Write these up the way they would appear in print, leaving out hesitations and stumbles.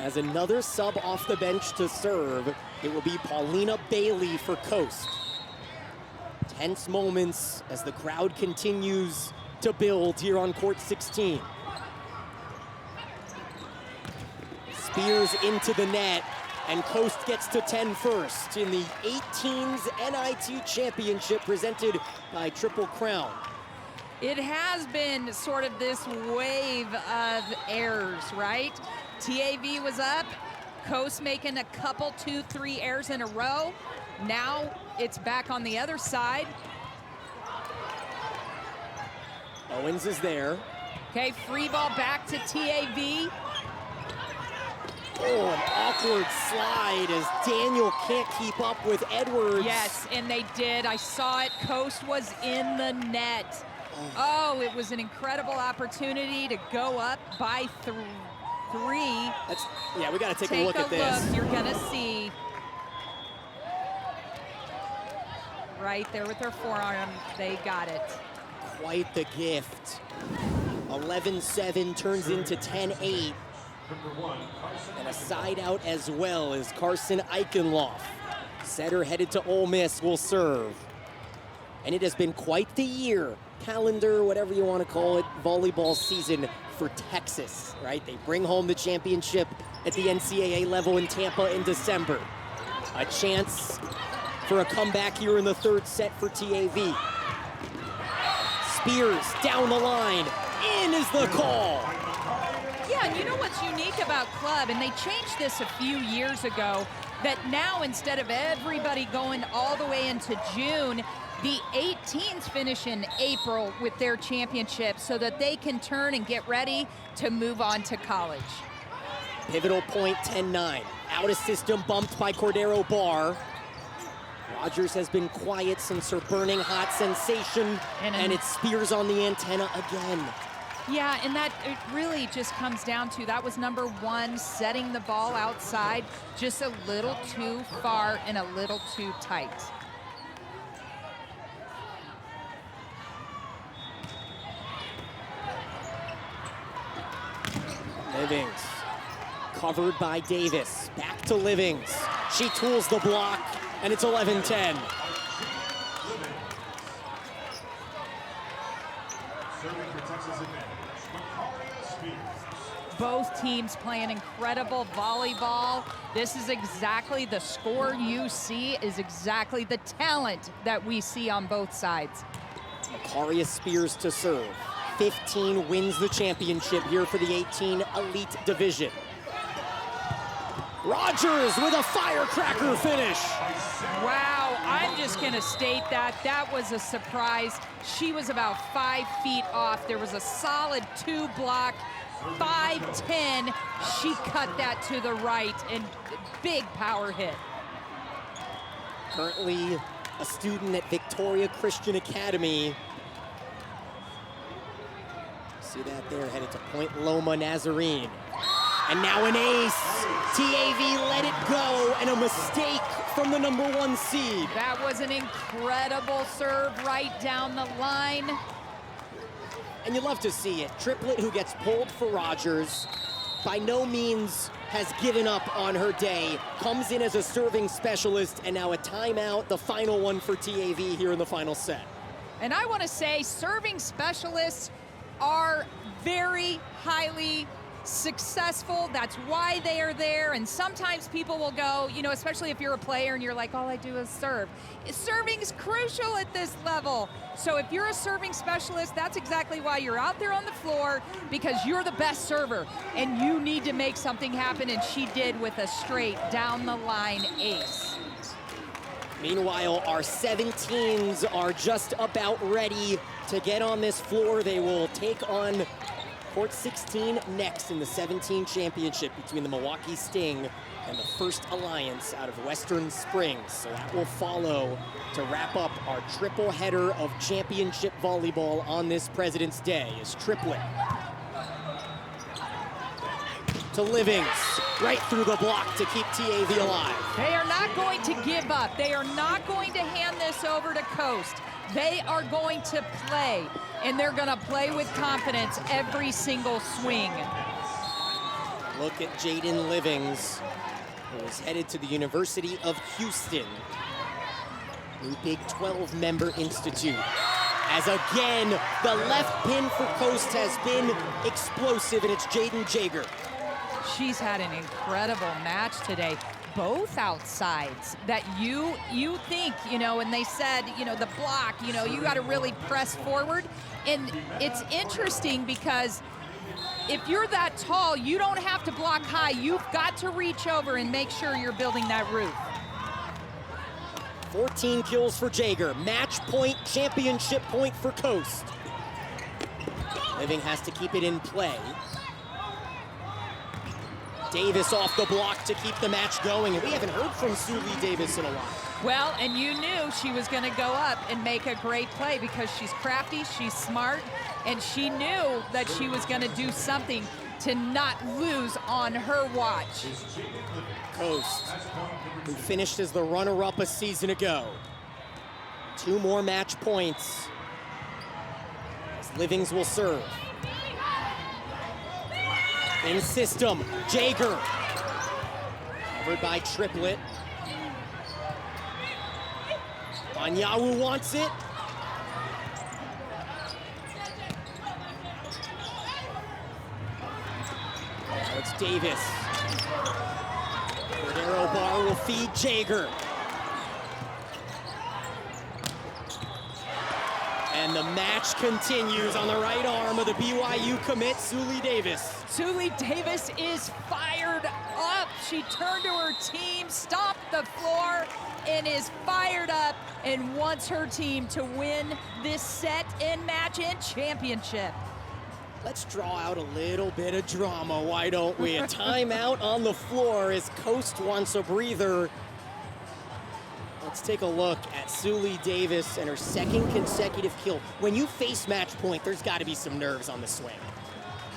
As another sub off the bench to serve, it will be Paulina Bailey for Coast. Tense moments as the crowd continues to build here on court 16. Spears into the net, and Coast gets to 10 first in the 18's NIT Championship presented by Triple Crown. It has been sort of this wave of errors, right? TAV was up, Coast making a couple, 2-3 errors in a row. Now it's back on the other side. Owens is there. Okay, free ball back to TAV. Oh, an awkward slide as Daniel can't keep up with Edwards. Yes, and they did. I saw it. Coast was in the net. Oh, it was an incredible opportunity to go up by three. Yeah, we got to take a look at this. You're gonna see right there with their forearm. They got it. Quite the gift. 11-7 turns into 10-8. And a side out as well as Carson Eichenloff. Setter headed to Ole Miss will serve. And it has been quite the year, calendar, whatever you want to call it, volleyball season for Texas, right? They bring home the championship at the NCAA level in Tampa in December. A chance for a comeback here in the third set for TAV. Spears down the line, in is the call. Yeah, and you know what's unique about club, and they changed this a few years ago, that now instead of everybody going all the way into June, the 18s finish in April with their championship so that they can turn and get ready to move on to college. Pivotal point 10-9. Out of system bumped by Cordero Barr. Rogers has been quiet since her burning hot sensation, and it's Spears on the antenna again. Yeah, and that it really just comes down to, that was number one, setting the ball outside just a little too far and a little too tight. Livings, covered by Davis, back to Livings. She tools the block, and it's 11-10. Both teams playing incredible volleyball. This is exactly the score you see, is exactly the talent that we see on both sides. Makaria Spears to serve. 15 wins the championship here for the 18 Elite Division. Rogers with a firecracker finish. Wow, I'm just gonna state that that was a surprise. She was about 5 feet off. There was a solid 2 block, 5-10. She cut that to the right, and big power hit. Currently a student at Victoria Christian Academy. See that there, headed to Point Loma Nazarene. And now an ace. TAV let it go, and a mistake from the number 1 seed. That was an incredible serve right down the line. And you love to see it. Triplet who gets pulled for Rogers, by no means has given up on her day, comes in as a serving specialist, and now a timeout, the final one for TAV here in the final set. And I want to say serving specialists are very highly successful. That's why they are there. And sometimes people will go, you know, especially if you're a player and you're like, all I do is serve. Serving is crucial at this level. So if you're a serving specialist, that's exactly why you're out there on the floor, because you're the best server and you need to make something happen. And she did with a straight down the line ace. Meanwhile, our 17s are just about ready to get on this floor. They will take on court 16 next in the 17 championship between the Milwaukee Sting and the First Alliance out of Western Springs. So that will follow to wrap up our triple header of championship volleyball on this President's Day as Triplet to Livings, right through the block to keep TAV alive. They are not going to give up. They are not going to hand this over to Coast. They are going to play, and they're going to play with confidence every single swing. Look at Jaden Livings, who is headed to the University of Houston, new Big 12 member institute. As again, the left pin for Coast has been explosive, and it's Jaden Jager. She's had an incredible match today. Both outsides that you think, and they said, the block, you got to really press forward. And it's interesting because if you're that tall, you don't have to block high. You've got to reach over and make sure you're building that roof. 14 kills for Jager. Match point, championship point for Coast. Living has to keep it in play. Davis off the block to keep the match going. And we haven't heard from Suli Davis in a while. Well, and you knew she was going to go up and make a great play because she's crafty, she's smart, and she knew that she was going to do something to not lose on her watch. Coast, who finished as the runner-up a season ago. 2 more match points as Livings will serve. In system, Jager, covered by Triplet. Anyawu wants it. Now it's Davis. Cordero Bar will feed Jager. And the match continues on the right arm of the BYU commit, Suli Davis. Suli Davis is fired up. She turned to her team, stomped the floor, and is fired up and wants her team to win this set and match and championship. Let's draw out a little bit of drama, why don't we? A timeout on the floor as Coast wants a breather. Let's take a look at Suli Davis and her 2nd consecutive kill. When you face match point, there's got to be some nerves on the swing.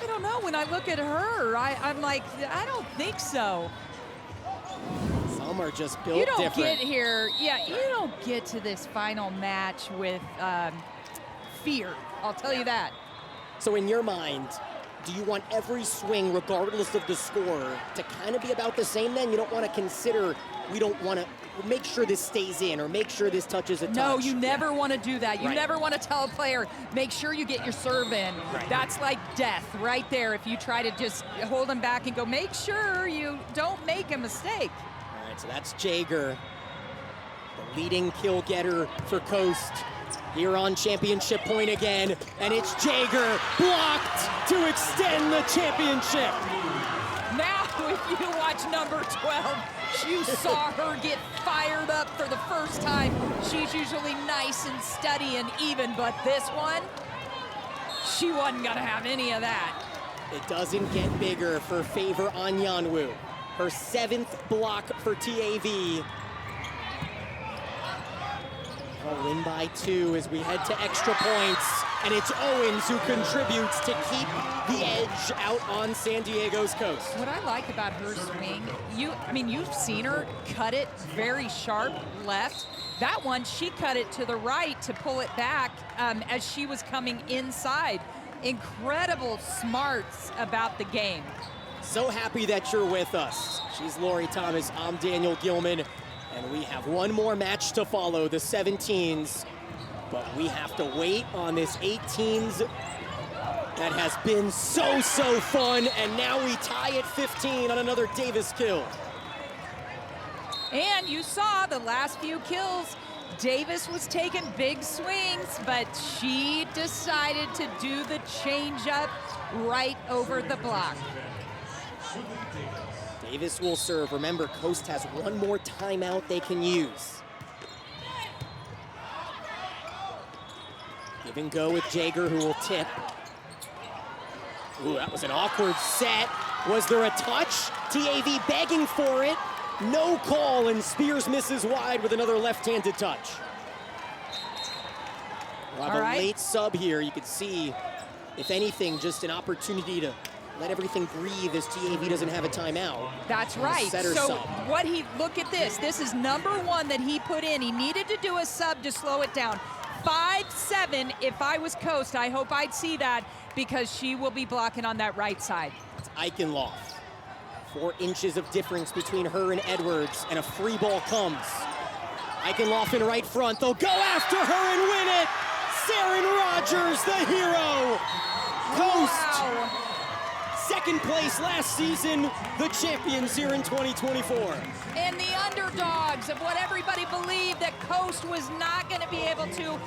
I don't know. When I look at her, I'm like, I don't think so. Some are just built You don't different. get here, you don't get to this final match with fear. I'll tell you that. So in your mind, do you want every swing, regardless of the score, to kind of be about the same then? You don't want to consider, we don't want to make sure this stays in or make sure this touches a touch. No, you never want to do that. You Right. never want to tell a player, make sure you get your serve in. Right. That's like death right there if you try to just hold them back and go, make sure you don't make a mistake. All right, so that's Jager, the leading kill getter for Coast. Here on championship point again, and it's Jager blocked to extend the championship. Now, if you watch number 12, you saw her get fired up for the first time. She's usually nice and steady and even, but this one, she wasn't gonna have any of that. It doesn't get bigger for Favor Anyanwu. Her 7th block for TAV. A win by 2 as we head to extra points. And it's Owens who contributes to keep the edge out on San Diego's Coast. What I like about her swing, you've seen her cut it very sharp left. That one, she cut it to the right to pull it back as she was coming inside. Incredible smarts about the game. So happy that you're with us. She's Lori Thomas, I'm Daniel Gillman, and we have one more match to follow, the 17s. But we have to wait on this 18s that has been so fun, and now we tie at 15 on another Davis kill. And you saw the last few kills, Davis was taking big swings, but she decided to do the changeup right over the block. Davis will serve. Remember, Coast has one more timeout they can use. Give and go with Jager, who will tip. Ooh, that was an awkward set. Was there a touch? TAV begging for it. No call, and Spears misses wide with another left-handed touch. We'll have a late sub here. You can see, if anything, just an opportunity to let everything breathe as TAV doesn't have a timeout. That's right. Setter So sub. look at this. This is number 1 that he put in. He needed to do a sub to slow it down. 5-7, if I was Coast, I hope I'd see that because she will be blocking on that right side. It's Eichenloff. 4 inches of difference between her and Edwards, and a free ball comes. Eichenloff in right front. They'll go after her and win it. Saren Rogers, the hero. Coast, Wow. second place last season, the champions here in 2024. And the underdogs of what everybody believed that Coast was not going to be able to